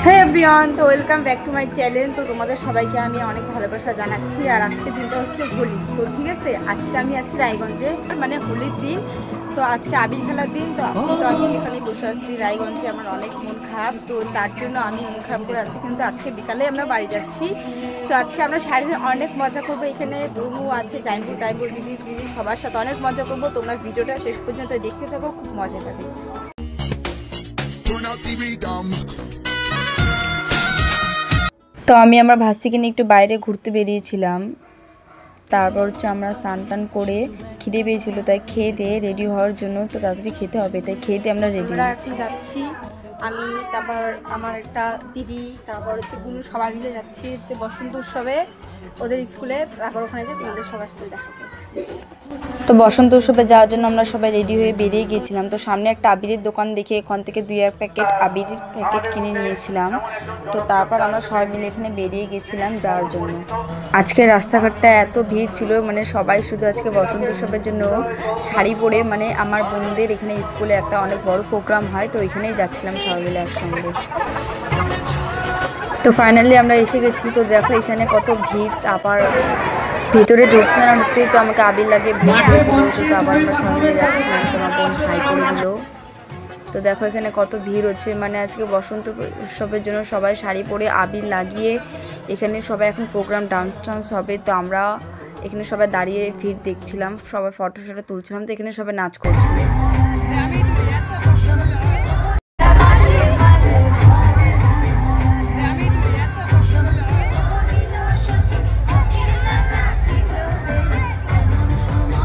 হ্যাঁ এভরিওয়ান, তো welcome back to my channel. তো তোমাদের সবাইকে আমি অনেক ভালোবাসা জানাচ্ছি। আর আজকের দিনটা হচ্ছে হোলি। তো ঠিক আছে, আজকে আমি আছি রায়গঞ্জে, মানে হোলির দিন। তো আজকে আবির খেলার দিন। তো আমি এখানে বসে আছি রায়গঞ্জে। আমার অনেক মন খারাপ, তো তার জন্য আমি মন খারাপ করে আছি। কিন্তু আজকে বিকালে আমরা বাড়ি যাচ্ছি। তো আজকে আমরা সারাদিন অনেক মজা করবো। এখানে বৌমু আছে, জাইম্বু টাইম্বু, দিদি সবার সাথে অনেক মজা করবো। তোমরা ভিডিওটা শেষ পর্যন্ত দেখতে থাকো, খুব মজা পাবে। তো আমি আমার ভাস্তিকে নিয়ে একটু বাইরে ঘুরতে বেরিয়েছিলাম। তারপর হচ্ছে আমরা স্নান টান করে খিদে পেয়েছিল, তাই খেয়ে দিয়ে রেডি হওয়ার জন্য, তো তাড়াতাড়ি খেতে হবে, তাই খেয়ে দিয়ে আমরা রেডি যাচ্ছি। আমি তারপর আমার একটা দিদি, তারপর হচ্ছে গুনু, সবাই মিলে যাচ্ছি হচ্ছে বসন্ত উৎসবে ওদের স্কুলে। তারপর ওখানে যে তোমাদের সবার সাথে দেখা করছি। তো বসন্ত উৎসবে যাওয়ার জন্য আমরা সবাই রেডি হয়ে বেরিয়ে গিয়েছিলাম। তো সামনে একটা আবিরের দোকান দেখে এখান থেকে 2-1 প্যাকেট আবির প্যাকেট কিনে নিয়েছিলাম। তো তারপর আমরা সবাই মিলে এখানে বেরিয়ে গেছিলাম যাওয়ার জন্য। আজকে রাস্তাঘাটটা এত ভিড় ছিল, মানে সবাই শুধু আজকে বসন্ত উৎসবের জন্য শাড়ি পরে, মানে আমার বোনদের এখানে স্কুলে একটা অনেক বড় প্রোগ্রাম হয়, তো ওইখানেই যাচ্ছিলাম সবাই মিলে একসঙ্গে। তো ফাইনালি আমরা এসে গেছি। তো দেখো এখানে কত ভিড়। আবার ভিতরে ঢুকতে না ঢুকতেই তো আমাকে আবির লাগিয়ে ভিড় করে দিল। তো আবার আমরা সবাই মিলে যাচ্ছিলাম, তোমার বোন হাই করে দিল। তো দেখো এখানে কত ভিড় হচ্ছে, মানে আজকে বসন্ত উৎসবের জন্য সবাই শাড়ি পরে আবির লাগিয়ে এখানে সবাই এখন প্রোগ্রাম ডান্স হবে। তো আমরা এখানে সবাই দাঁড়িয়ে ভিড় দেখছিলাম, সবাই ফটো তুলছিলাম। তো এখানে সবাই নাচ করছিল।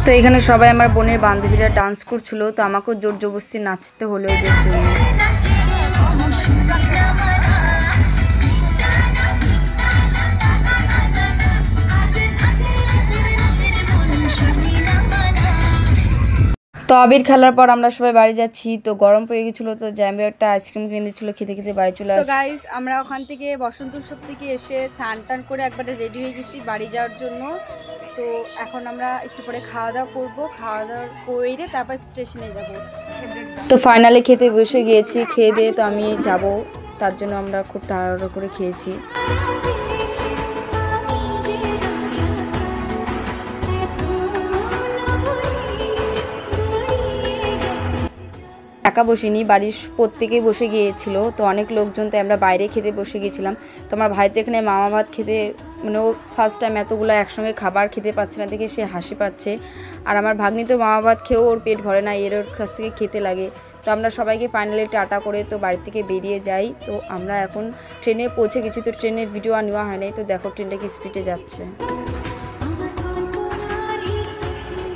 তো এখানে সবাই আমার বোনের বান্ধবীরা ডান্স করছিল, তো আমাকেও জোর জবরদস্তি নাচতে হলো এদের জন্য। তো আবির খেলার পর আমরা সবাই বাড়ি যাচ্ছি। তো গরম পড়ে গেছিলো, তো জাম্বু একটা আইসক্রিম কিনে দিচ্ছিল, খেতে খেতে বাড়ি চলে আসি। তো গাইস, আমরা ওখান থেকে বসন্ত উৎসব থেকে এসে স্নান টান করে একবারে রেডি হয়ে গেছি বাড়ি যাওয়ার জন্য। তো এখন আমরা একটু পরে খাওয়া দাওয়া করবো, খাওয়া দাওয়া করে তারপর স্টেশনে যাব। তো ফাইনালি খেতে বসে গিয়েছি, খেয়ে দিয়ে তো আমি যাব, তার জন্য আমরা খুব তাড়াহুড়ো করে খেয়েছি। একা বসিনি, বাড়ির প্রত্যেকেই বসে গিয়েছিল। তো অনেক লোকজন, তাই আমরা বাইরে খেতে বসে গিয়েছিলাম। তো আমার ভাই তো এখানে মামা ভাত খেতে, মানে ও ফার্স্ট টাইম এতগুলো একসঙ্গে খাবার খেতে পাচ্ছে না দেখে সে হাসি পাচ্ছে। আর আমার ভাগ্নি তো মামা ভাত খেয়েও ওর পেট ভরে না, এর ওর কাছ থেকে খেতে লাগে। তো আমরা সবাইকে ফাইনালি টাটা করে তো বাড়ি থেকে বেরিয়ে যাই। তো আমরা এখন ট্রেনে পৌঁছে গেছি। তো ট্রেনের ভিডিও আর নেওয়া হয় নাই। তো দেখো ট্রেনটা কি স্পিডে যাচ্ছে।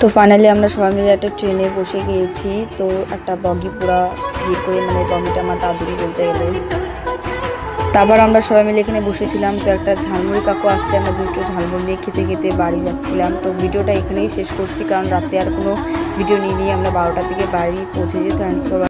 তো ফাইনালি আমরা সবাই মিলে একটা ট্রেনে বসে গিয়েছি। তো একটা বগি পুরা ভিড় করে, মানে বগিটা আমার দাদুরি বলতে গেলে। তারপর আমরা সবাই মিলে এখানে বসেছিলাম। তো একটা ঝালমুড়ি কাকু আসতে আমরা দুটো ঝালমুড়ি দিয়ে খেতে খেতে বাড়ি যাচ্ছিলাম। তো ভিডিওটা এখানেই শেষ করছি, কারণ রাতে আর কোনো ভিডিও নিয়ে আমরা 12টার দিকে বাড়ি পৌঁছে যেতে। Thanks for